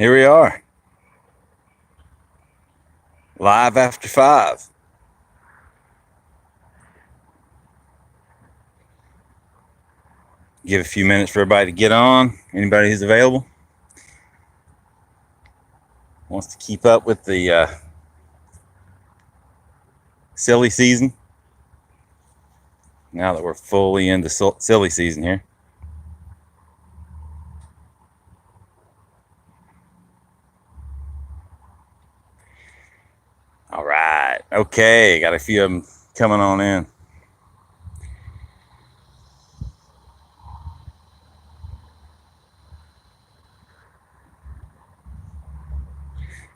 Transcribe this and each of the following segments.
Here we are. Live after 5. Give a few minutes for everybody to get on. Anybody who's available wants to keep up with the silly season. Now that we're fully into silly season here. All right. Okay. Got a few of them coming on in.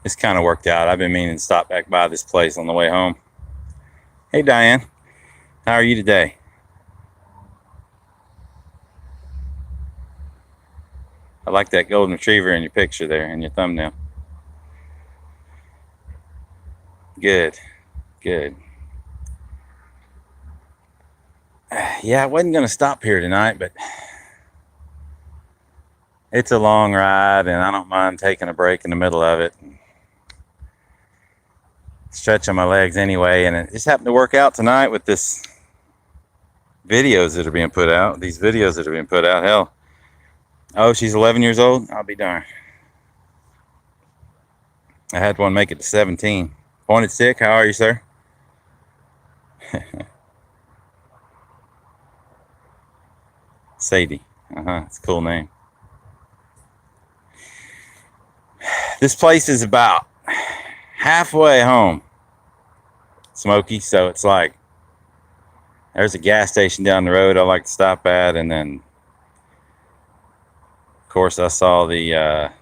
This kind of worked out. I've been meaning to stop back by this place on the way home. Hey, Diane. How are you today? I like that golden retriever in your picture there, in your thumbnail. Good. Good. Yeah, I wasn't going to stop here tonight, but it's a long ride, and I don't mind taking a break in the middle of it. Stretching my legs anyway, and it just happened to work out tonight with this videos that are being put out. These videos that are being put out. Hell. Oh, she's 11 years old? I'll be darned. I had one make it to 17. Pointed stick, how are you, sir? Sadie. It's a cool name. This place is about halfway home, Smoky, so it's like there's a gas station down the road I like to stop at, and then of course I saw the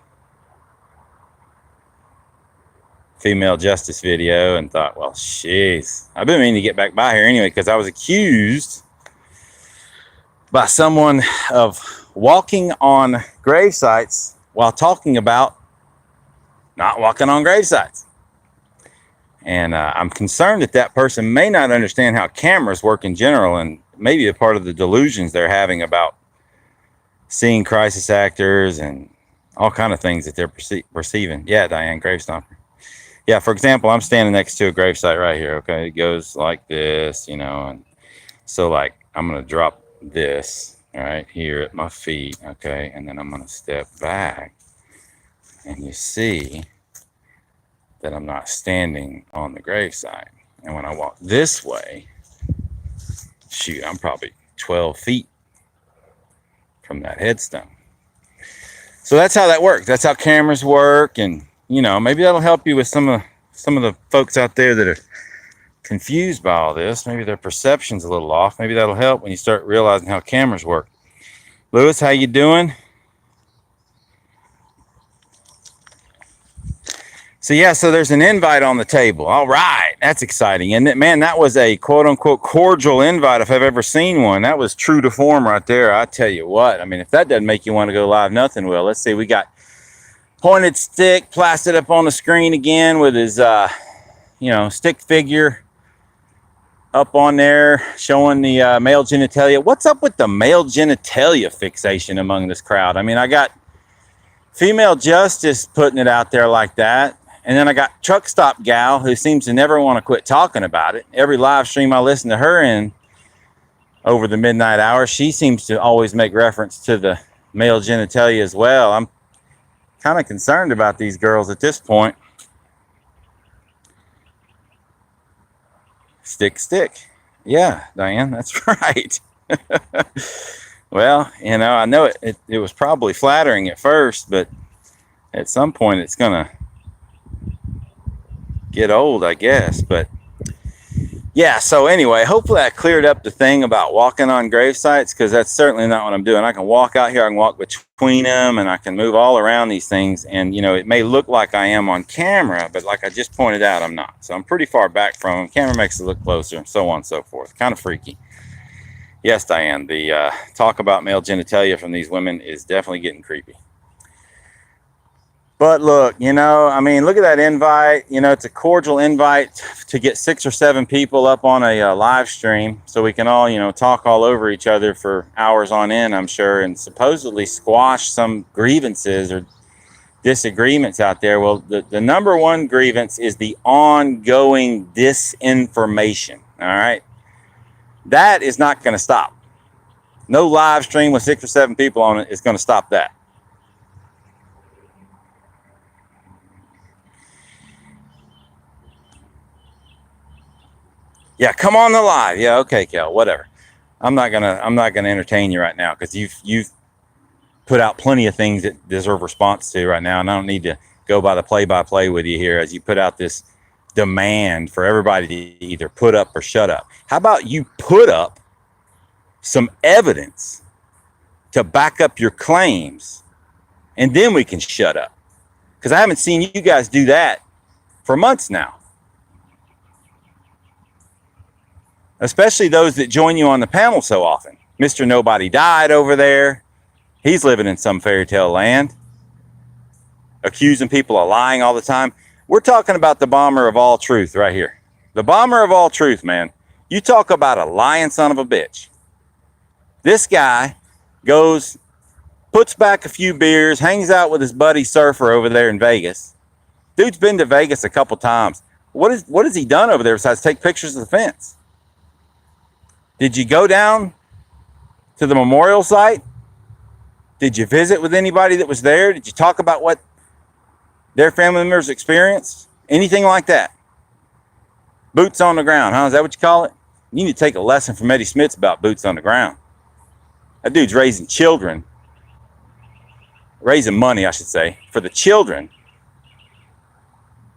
female justice video and thought, well, jeez, I've been meaning to get back by here anyway, because I was accused by someone of walking on grave sites while talking about not walking on grave sites. And I'm concerned that that person may not understand how cameras work in general, and maybe a part of the delusions they're having about seeing crisis actors and all kind of things that they're perceiving. Yeah, Diane, grave stomper. Yeah, for example, I'm standing next to a gravesite right here, okay? It goes like this, you know, and so like I'm going to drop this right here at my feet, okay? And then I'm going to step back, and you see that I'm not standing on the gravesite. And when I walk this way, shoot, I'm probably 12 feet from that headstone. So that's how that works. That's how cameras work, and you know, maybe that'll help you with some of the folks out there that are confused by all this. Maybe their perception's a little off. Maybe that'll help when you start realizing how cameras work. Lewis, how you doing? So yeah, so there's an invite on the table. All right, that's exciting. And man, that was a quote-unquote cordial invite if I've ever seen one. That was true to form right there. I tell you what, I mean, if that doesn't make you want to go live, nothing will. Let's see, we got Pointed Stick plastered up on the screen again with his, stick figure up on there showing the male genitalia. What's up with the male genitalia fixation among this crowd? I mean, I got Female Justice putting it out there like that. And then I got Truck Stop Gal, who seems to never want to quit talking about it. Every live stream I listen to her in over the midnight hour, she seems to always make reference to the male genitalia as well. I'm kind of concerned about these girls at this point. Stick. Yeah, Diane, that's right. Well, you know, I know it was probably flattering at first, but at some point it's going to get old, I guess. But yeah, so anyway, hopefully I cleared up the thing about walking on grave sites, because that's certainly not what I'm doing. I can walk out here, I can walk between them, and I can move all around these things. And, you know, it may look like I am on camera, but like I just pointed out, I'm not. So I'm pretty far back from them. Camera makes it look closer, and so on and so forth. Kind of freaky. Yes, Diane, the talk about male genitalia from these women is definitely getting creepy. But look, you know, I mean, look at that invite. You know, it's a cordial invite to get 6 or 7 people up on a live stream so we can all, you know, talk all over each other for hours on end, I'm sure, and supposedly squash some grievances or disagreements out there. Well, the number one grievance is the ongoing disinformation. All right. That is not going to stop. No live stream with 6 or 7 people on it is going to stop that. Yeah, come on the live. Yeah, okay, Kel, whatever. I'm not gonna entertain you right now because you've put out plenty of things that deserve response to right now, and I don't need to go by the play-by-play with you here as you put out this demand for everybody to either put up or shut up. How about you put up some evidence to back up your claims, and then we can shut up? Because I haven't seen you guys do that for months now. Especially those that join you on the panel so often. Mr. Nobody Died over there. He's living in some fairy tale land, accusing people of lying all the time. We're talking about the bomber of all truth right here. The bomber of all truth, man. You talk about a lying son of a bitch. This guy goes, puts back a few beers, hangs out with his buddy surfer over there in Vegas. Dude's been to Vegas a couple times. What has he done over there besides take pictures of the fence? Did you go down to the memorial site? Did you visit with anybody that was there? Did you talk about what their family members experienced? Anything like that? Boots on the ground, huh? Is that what you call it? You need to take a lesson from Eddie Smith's about boots on the ground. That dude's raising children, raising money, I should say, for the children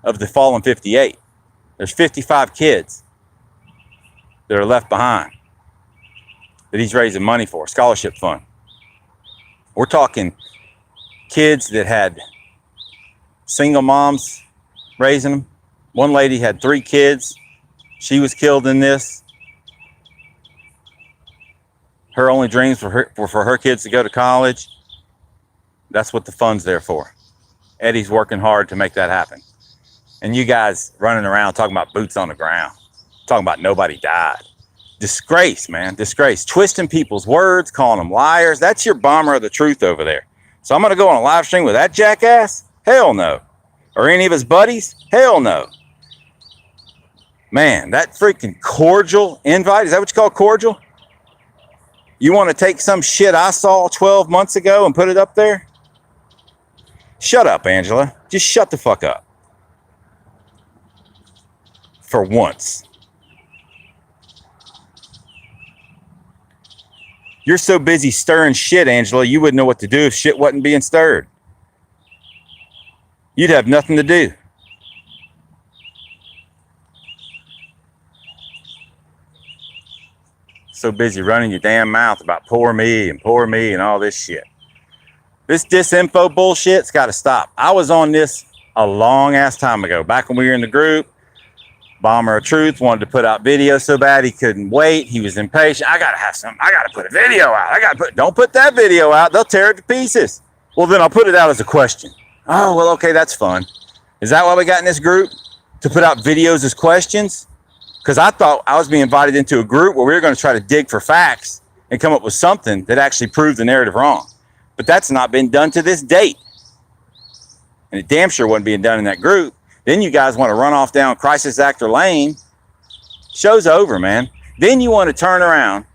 of the fallen 58. There's 55 kids that are left behind that he's raising money for, scholarship fund. We're talking kids that had single moms raising them. One lady had 3 kids. She was killed in this. Her only dreams were for her kids to go to college. That's what the fund's there for. Eddie's working hard to make that happen. And you guys running around talking about boots on the ground, talking about nobody died. Disgrace, man, disgrace. Twisting people's words, calling them liars. That's your bomber of the truth over there. So I'm going to go on a live stream with that jackass? Hell no. Or any of his buddies? Hell no. Man, that freaking cordial invite, is that what you call cordial? You want to take some shit I saw 12 months ago and put it up there? Shut up, Angela. Just shut the fuck up. For once. You're so busy stirring shit, Angela, you wouldn't know what to do if shit wasn't being stirred. You'd have nothing to do. So busy running your damn mouth about poor me and all this shit. This disinfo bullshit's got to stop. I was on this a long ass time ago, back when we were in the group. Bomber of Truth wanted to put out video so bad he couldn't wait. He was impatient. I gotta put a video out. Don't put that video out. They'll tear it to pieces. Well, then I'll put it out as a question. Oh, well, okay, that's fun. Is that why we got in this group? To put out videos as questions? Because I thought I was being invited into a group where we were going to try to dig for facts and come up with something that actually proved the narrative wrong. But that's not been done to this date. And it damn sure wasn't being done in that group. Then you guys want to run off down crisis actor lane. Show's over, man. Then you want to turn around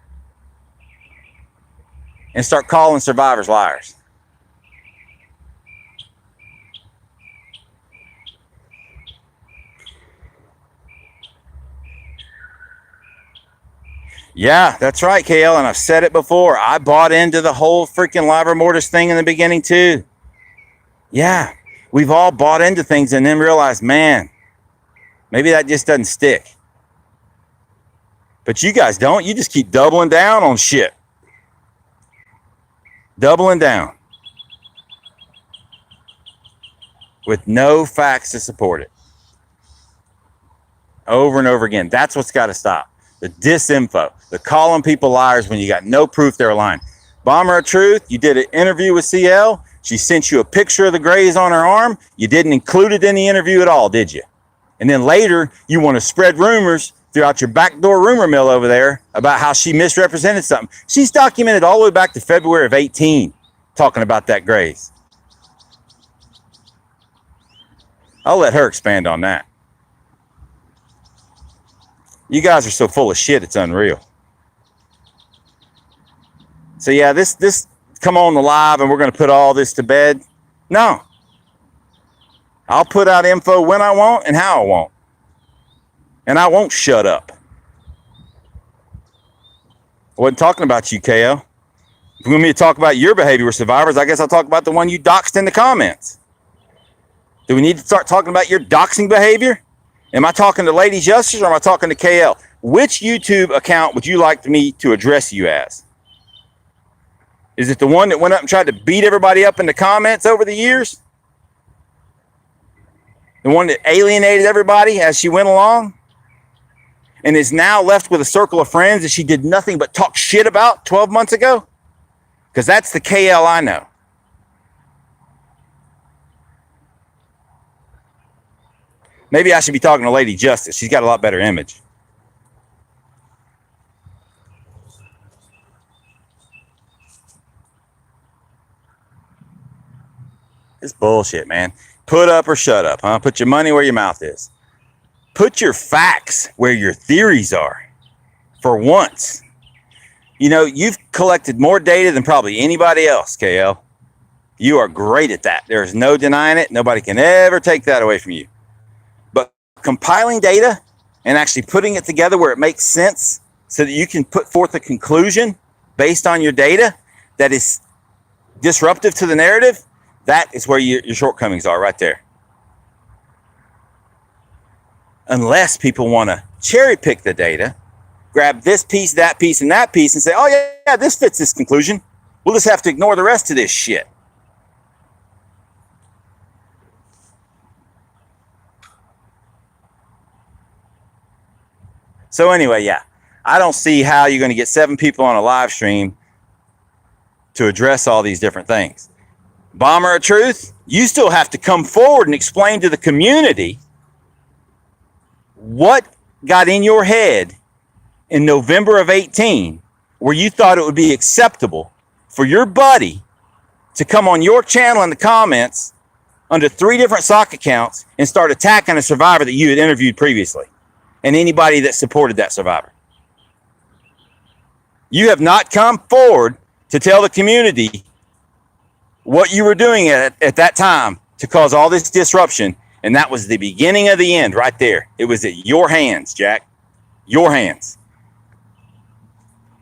and start calling survivors liars. Yeah, that's right, KL, and I've said it before. I bought into the whole freaking livor mortis thing in the beginning too. Yeah, we've all bought into things and then realized, man, maybe that just doesn't stick. But you guys don't. You just keep doubling down on shit. Doubling down. With no facts to support it. Over and over again. That's what's got to stop. The disinfo, the calling people liars when you got no proof they're lying. Bomber of Truth, you did an interview with CL. She sent you a picture of the graze on her arm. You didn't include it in the interview at all, did you? And then later, you want to spread rumors throughout your backdoor rumor mill over there about how she misrepresented something. She's documented all the way back to February of 18, talking about that graze. I'll let her expand on that. You guys are so full of shit, it's unreal. So yeah, this come on the live and we're going to put all this to bed. No. I'll put out info when I want and how I want. And I won't shut up. I wasn't talking about you, KL. If you want me to talk about your behavior with survivors, I guess I'll talk about the one you doxed in the comments. Do we need to start talking about your doxing behavior? Am I talking to Lady Justice or am I talking to KL? Which YouTube account would you like me to address you as? Is it the one that went up and tried to beat everybody up in the comments over the years? The one that alienated everybody as she went along? And is now left with a circle of friends that she did nothing but talk shit about 12 months ago? Because that's the KL I know. Maybe I should be talking to Lady Justice. She's got a lot better image. It's bullshit, man. Put up or shut up, huh? Put your money where your mouth is. Put your facts where your theories are. For once. You know, you've collected more data than probably anybody else, KL. You are great at that. There's no denying it. Nobody can ever take that away from you. But compiling data and actually putting it together where it makes sense so that you can put forth a conclusion based on your data that is disruptive to the narrative, that is where your shortcomings are right there. Unless people want to cherry pick the data, grab this piece, that piece, and that piece and say, oh yeah, this fits this conclusion. We'll just have to ignore the rest of this shit. So anyway, yeah, I don't see how you're going to get 7 people on a live stream to address all these different things. Bomber of Truth, you still have to come forward and explain to the community what got in your head in November of 18 where you thought it would be acceptable for your buddy to come on your channel in the comments under 3 different sock accounts and start attacking a survivor that you had interviewed previously and anybody that supported that survivor. You have not come forward to tell the community what you were doing at that time to cause all this disruption, and that was the beginning of the end right there. It was at your hands, Jack. Your hands.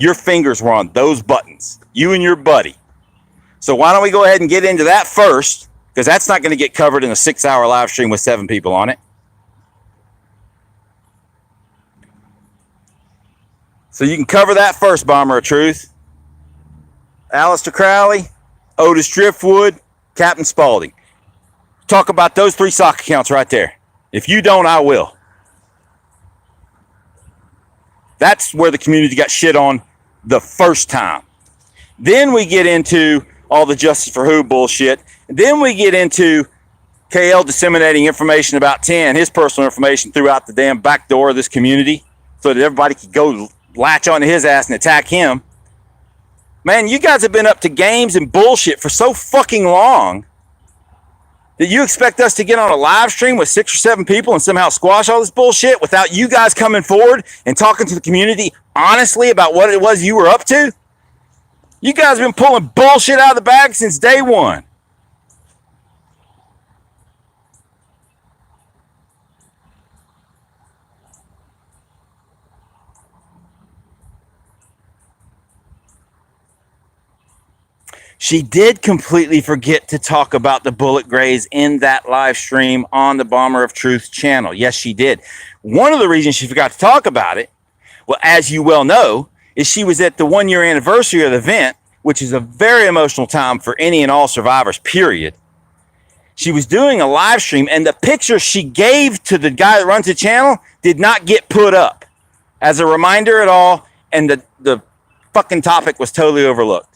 Your fingers were on those buttons. You and your buddy. So why don't we go ahead and get into that first, because that's not going to get covered in a 6-hour live stream with 7 people on it. So you can cover that first, Bomber of Truth. Aleister Crowley, Otis Driftwood, Captain Spaulding. Talk about those 3 sock accounts right there. If you don't, I will. That's where the community got shit on the first time. Then we get into all the Justice for Who bullshit. Then we get into KL disseminating information about 10, his personal information throughout the damn back door of this community so that everybody could go latch onto his ass and attack him. Man, you guys have been up to games and bullshit for so fucking long that you expect us to get on a live stream with 6 or 7 people and somehow squash all this bullshit without you guys coming forward and talking to the community honestly about what it was you were up to? You guys have been pulling bullshit out of the bag since day one. She did completely forget to talk about the bullet grays in that live stream on the Bomber of Truth channel. Yes, she did. One of the reasons she forgot to talk about it, well, as you well know, is she was at the 1-year anniversary of the event, which is a very emotional time for any and all survivors, period. She was doing a live stream, and the picture she gave to the guy that runs the channel did not get put up as a reminder at all, and the fucking topic was totally overlooked.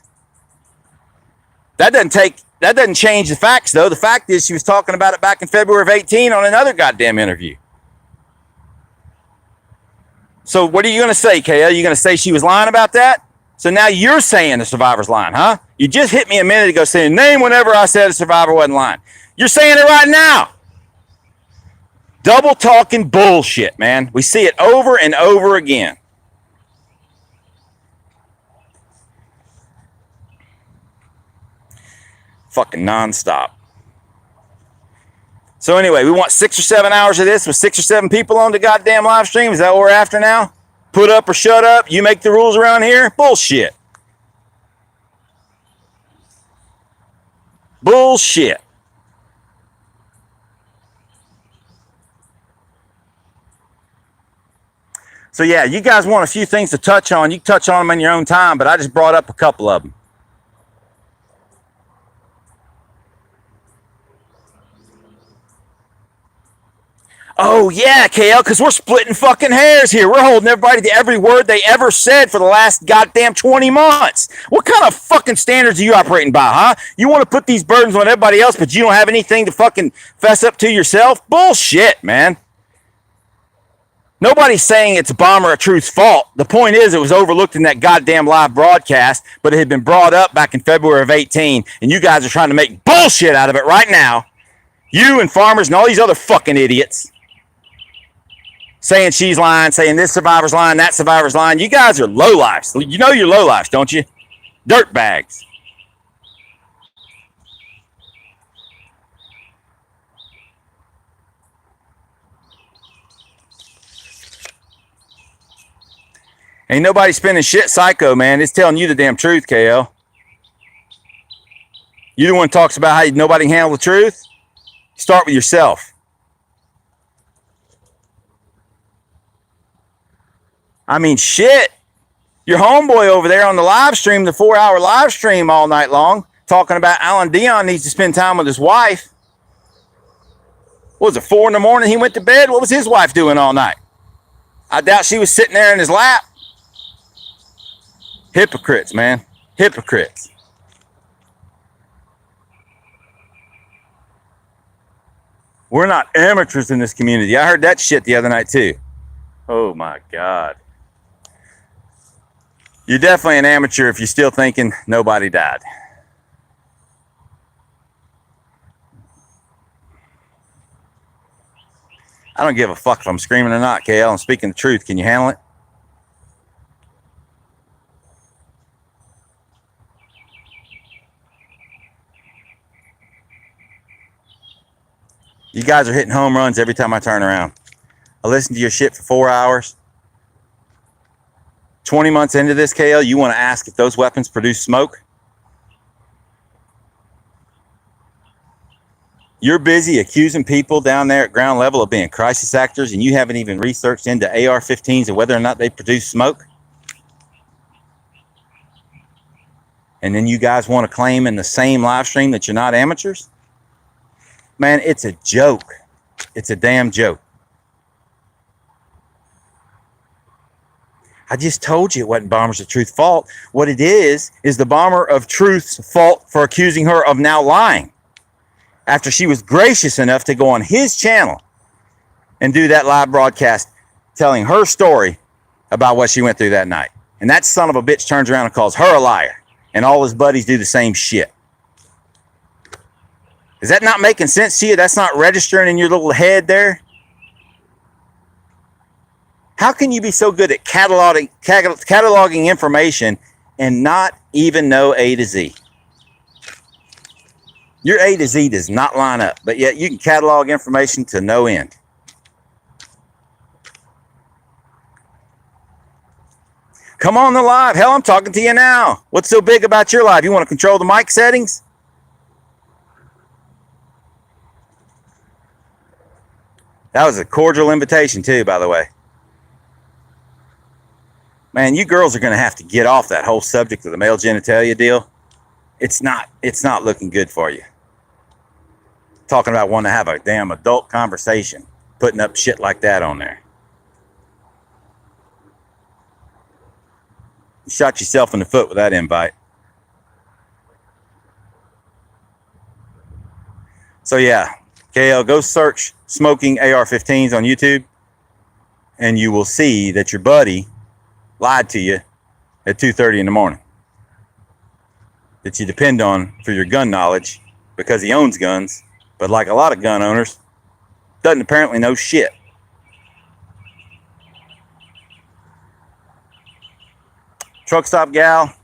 That doesn't change the facts, though. The fact is she was talking about it back in February of 18 on another goddamn interview. So what are you going to say, KL? Are you going to say she was lying about that? So now you're saying the survivor's lying, huh? You just hit me a minute ago saying, name whenever I said a survivor wasn't lying. You're saying it right now. Double talking bullshit, man. We see it over and over again. Fucking nonstop. So anyway, we want 6 or 7 hours of this with 6 or 7 people on the goddamn live stream. Is that what we're after now? Put up or shut up. You make the rules around here. Bullshit. Bullshit. So yeah, you guys want a few things to touch on. You can touch on them in your own time, but I just brought up a couple of them. Oh, yeah, KL, because we're splitting fucking hairs here. We're holding everybody to every word they ever said for the last goddamn 20 months. What kind of fucking standards are you operating by, huh? You want to put these burdens on everybody else, but you don't have anything to fucking fess up to yourself? Bullshit, man. Nobody's saying it's Bomber of Truth's fault. The point is it was overlooked in that goddamn live broadcast, but it had been brought up back in February of 18, and you guys are trying to make bullshit out of it right now. You and Farmers and all these other fucking idiots. Saying she's lying, saying this survivor's lying, that survivor's lying. You guys are lowlifes. You know you're lowlifes, don't you? Dirtbags. Ain't nobody spinning shit psycho, man. It's telling you the damn truth, KL. You the one who talks about how nobody can handle the truth? Start with yourself. I mean, shit. Your homeboy over there on the live stream, the 4-hour live stream all night long, talking about Alan Dion needs to spend time with his wife. What was it, 4 in the morning he went to bed? What was his wife doing all night? I doubt she was sitting there in his lap. Hypocrites, man. Hypocrites. We're not amateurs in this community. I heard that shit the other night, too. Oh, my God. You're definitely an amateur if you're still thinking nobody died. I don't give a fuck if I'm screaming or not, KL. I'm speaking the truth. Can you handle it? You guys are hitting home runs every time I turn around. I listen to your shit for 4 hours. 20 months into this, KL, you want to ask if those weapons produce smoke? You're busy accusing people down there at ground level of being crisis actors, and you haven't even researched into AR-15s and whether or not they produce smoke? And then you guys want to claim in the same live stream that you're not amateurs? Man, it's a joke. It's a damn joke. I just told you it wasn't Bombers of Truth's fault. What it is the Bomber of Truth's fault for accusing her of now lying after she was gracious enough to go on his channel and do that live broadcast telling her story about what she went through that night. And that son of a bitch turns around and calls her a liar, and all his buddies do the same shit. Is that not making sense to you? That's not registering in your little head there? How can you be so good at cataloging information and not even know A to Z? Your A to Z does not line up, but yet you can catalog information to no end. Come on the live. Hell, I'm talking to you now. What's so big about your live? You want to control the mic settings? That was a cordial invitation too, by the way. Man, you girls are going to have to get off that whole subject of the male genitalia deal. It's not looking good for you. Talking about wanting to have a damn adult conversation, putting up shit like that on there. You shot yourself in the foot with that invite. So yeah, KL, go search smoking AR-15s on YouTube, and you will see that your buddy lied to you at 2:30 in the morning. That you depend on for your gun knowledge because he owns guns. But like a lot of gun owners, doesn't apparently know shit. Truck stop gal,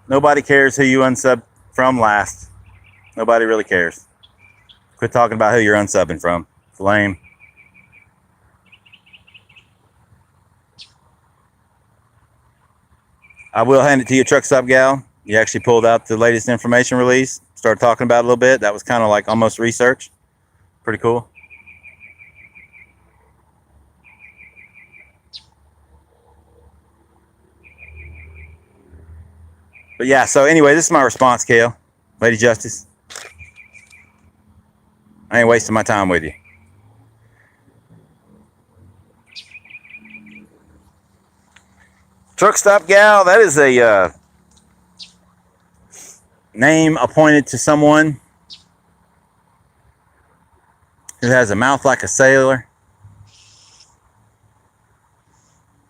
nobody cares who you unsub from last. Nobody really cares. Quit talking about who you're unsubbing from. It's lame. I will hand it to you, truck stop gal. You actually pulled out the latest information release, started talking about it a little bit. That was kind of like almost research. Pretty cool. But yeah, so anyway, this is my response, Kale. Lady Justice. I ain't wasting my time with you. Truck stop gal, that is a name appointed to someone who has a mouth like a sailor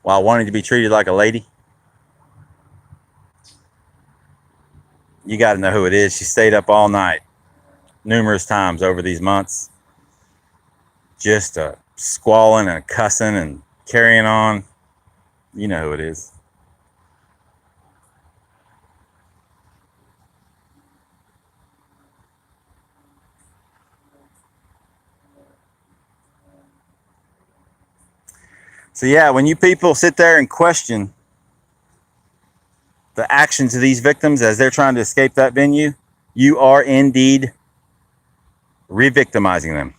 while wanting to be treated like a lady. You got to know who it is. She stayed up all night numerous times over these months, just squalling and cussing and carrying on. You know who it is. So yeah, when you people sit there and question the actions of these victims as they're trying to escape that venue, you are indeed re-victimizing them.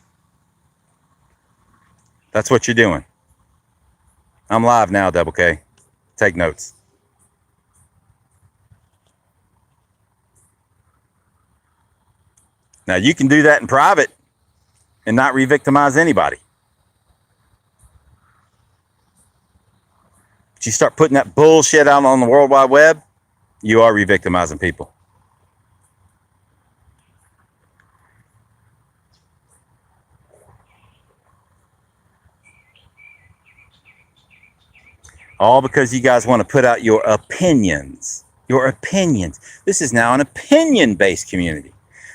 That's what you're doing. I'm live now, Double K. Take notes. Now you can do that in private and not re-victimize anybody. But you start putting that bullshit out on the World Wide Web, you are re-victimizing people. All because you guys want to put out your opinions. Your opinions. This is now an opinion-based community.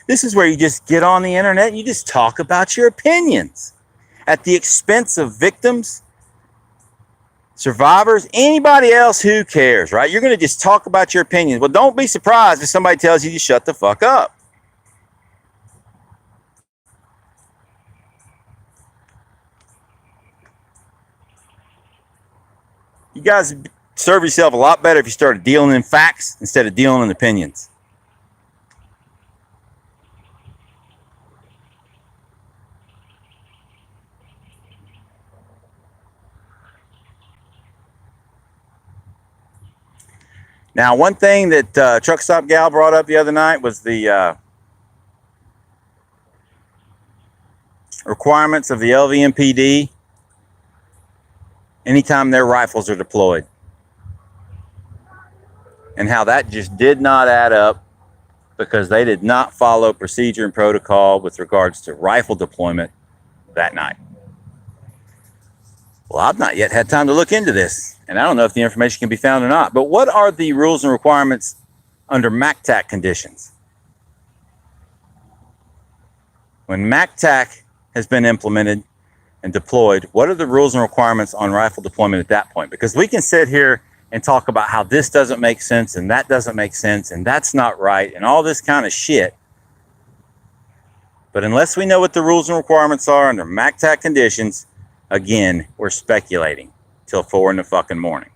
This is where you just get on the internet and you just talk about your opinions at the expense of victims, survivors, anybody else who cares, right? You're going to just talk about your opinions. Well, don't be surprised if somebody tells you to shut the fuck up. You guys serve yourself a lot better if you started dealing in facts instead of dealing in opinions. Now, one thing that Truck Stop Gal brought up the other night was the requirements of the LVMPD anytime their rifles are deployed, and how that just did not add up because they did not follow procedure and protocol with regards to rifle deployment that night. Well, I've not yet had time to look into this, and I don't know if the information can be found or not. But what are the rules and requirements under MACTAC conditions? When MACTAC has been implemented and deployed, what are the rules and requirements on rifle deployment at that point? Because we can sit here and talk about how this doesn't make sense and that doesn't make sense and that's not right and all this kind of shit. But unless we know what the rules and requirements are under MACTAC conditions, again, we're speculating till 4 in the fucking morning.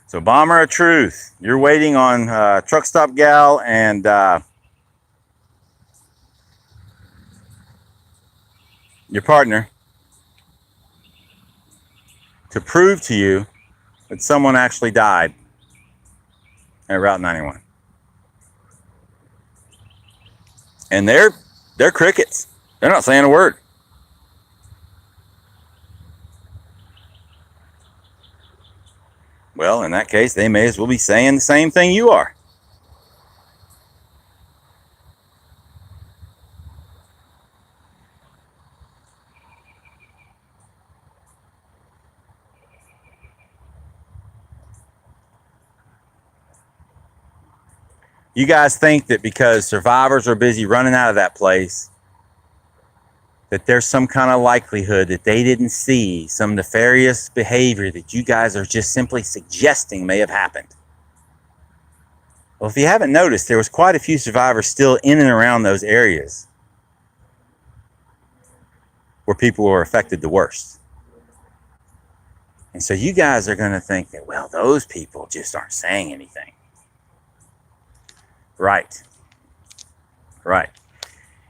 So, Bomber of Truth, you're waiting on Truck Stop Gal and your partner to prove to you that someone actually died at Route 91. And they're crickets. They're not saying a word. Well, in that case, they may as well be saying the same thing you are. You guys think that because survivors are busy running out of that place, that there's some kind of likelihood that they didn't see some nefarious behavior that you guys are just simply suggesting may have happened. Well, if you haven't noticed, there was quite a few survivors still in and around those areas where people were affected the worst. And so you guys are going to think that, well, those people just aren't saying anything. Right.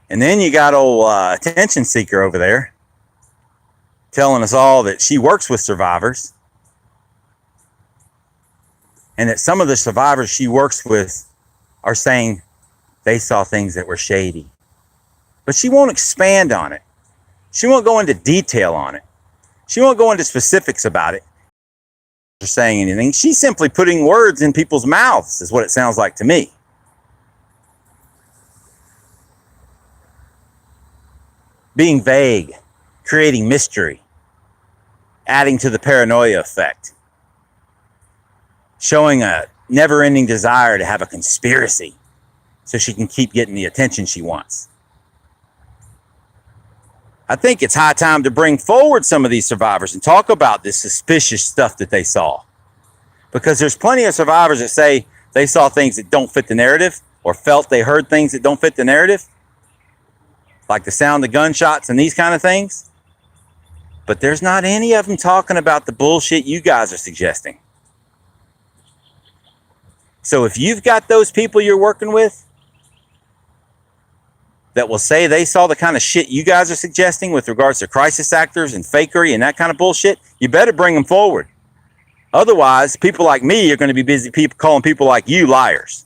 And then you got old attention seeker over there telling us all that she works with survivors and that some of the survivors she works with are saying they saw things that were shady. But she won't expand on it. She won't go into detail on it. She won't go into specifics about it or saying anything. She's simply putting words in people's mouths, is what it sounds like to me. Being vague, creating mystery, adding to the paranoia effect, showing a never-ending desire to have a conspiracy so she can keep getting the attention she wants. I think it's high time to bring forward some of these survivors and talk about this suspicious stuff that they saw. Because there's plenty of survivors that say they saw things that don't fit the narrative or felt they heard things that don't fit the narrative, like the sound of gunshots and these kind of things. But there's not any of them talking about the bullshit you guys are suggesting. So if you've got those people you're working with that will say they saw the kind of shit you guys are suggesting with regards to crisis actors and fakery and that kind of bullshit, you better bring them forward. Otherwise, people like me are going to be busy calling people like you liars.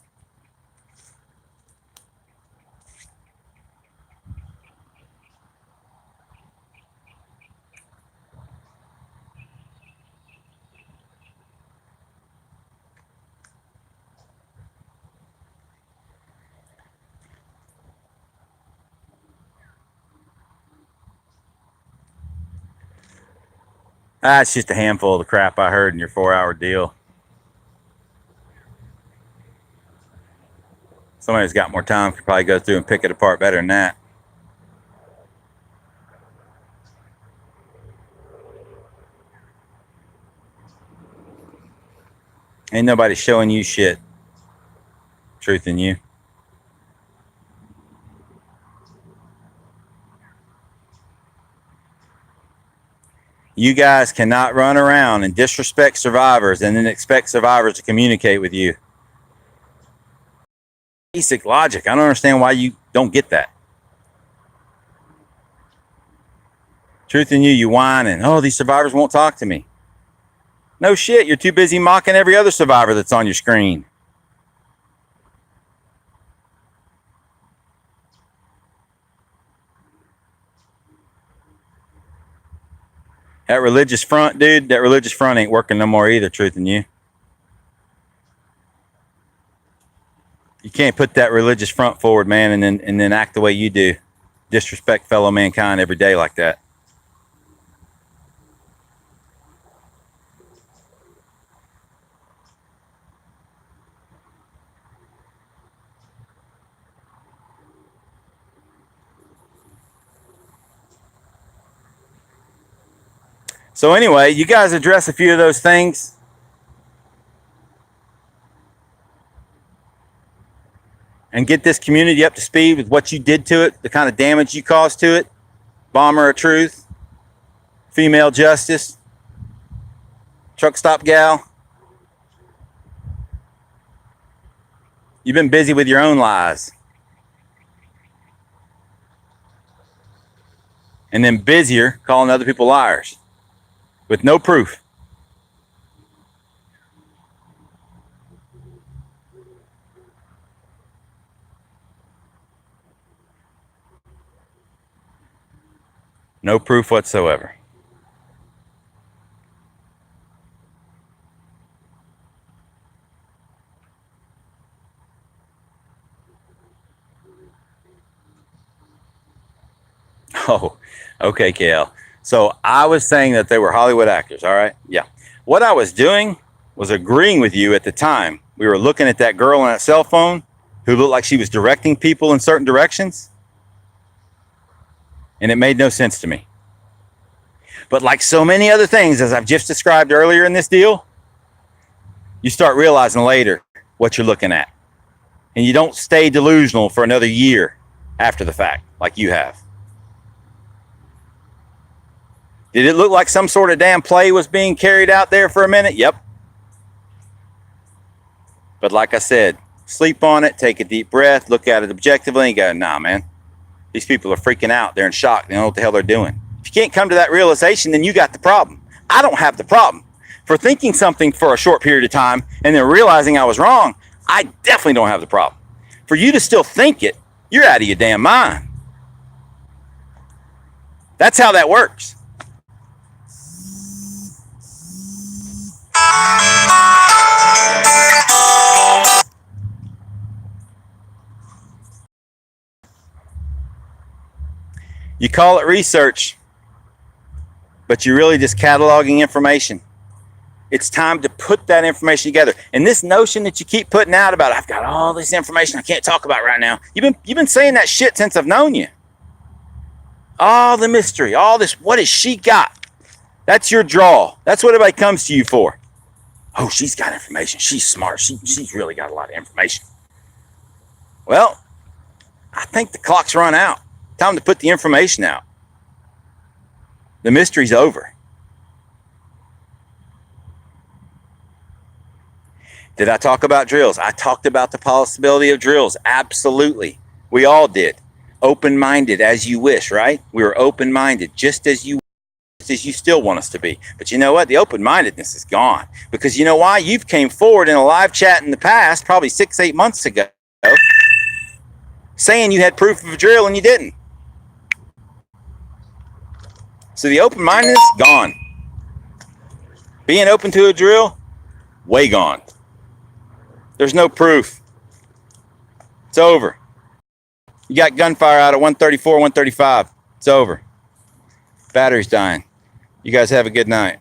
That's just a handful of the crap I heard in your 4-hour deal. Somebody who's got more time could probably go through and pick it apart better than that. Ain't nobody showing you shit. Truth in you. You guys cannot run around and disrespect survivors and then expect survivors to communicate with you. Basic logic. I don't understand why you don't get that. Truth in you, you whine and, oh, these survivors won't talk to me. No shit, you're too busy mocking every other survivor that's on your screen. That religious front, dude, that religious front ain't working no more either, truth in you. You can't put that religious front forward, man, and then act the way you do. Disrespect fellow mankind every day like that. So anyway, you guys address a few of those things. And get this community up to speed with what you did to it, the kind of damage you caused to it. Bomber of Truth, Female Justice, Truck Stop Gal. You've been busy with your own lies. And then busier calling other people liars. With no proof. No proof whatsoever. Oh, okay, KL. So I was saying that they were Hollywood actors, all right? Yeah. What I was doing was agreeing with you at the time. We were looking at that girl on that cell phone who looked like she was directing people in certain directions. And it made no sense to me. But like so many other things, as I've just described earlier in this deal, you start realizing later what you're looking at. And you don't stay delusional for another year after the fact, like you have. Did it look like some sort of damn play was being carried out there for a minute? Yep. But like I said, sleep on it, take a deep breath, look at it objectively, and go, nah, man. These people are freaking out. They're in shock. They don't know what the hell they're doing. If you can't come to that realization, then you got the problem. I don't have the problem. For thinking something for a short period of time and then realizing I was wrong, I definitely don't have the problem. For you to still think it, you're out of your damn mind. That's how that works. You call it research, but you're really just cataloging information. It's time to put that information together. And this notion that you keep putting out about, I've got all this information I can't talk about right now. You've been saying that shit since I've known you. All the mystery, all this, what has she got? That's your draw. That's what everybody comes to you for. Oh, she's got information. She's smart. She's really got a lot of information. Well, I think the clock's run out. Time to put the information out. The mystery's over. Did I talk about drills? I talked about the possibility of drills. Absolutely. We all did. Open-minded as you wish, right? We were open-minded just as you still want us to be. But you know what? The open-mindedness is gone. Because you know why? You've came forward in a live chat in the past, probably 6-8 months ago, saying you had proof of a drill and you didn't. So the open-mindedness, gone. Being open to a drill, way gone. There's no proof. It's over. You got gunfire out at 134, 135. It's over. Battery's dying. You guys have a good night.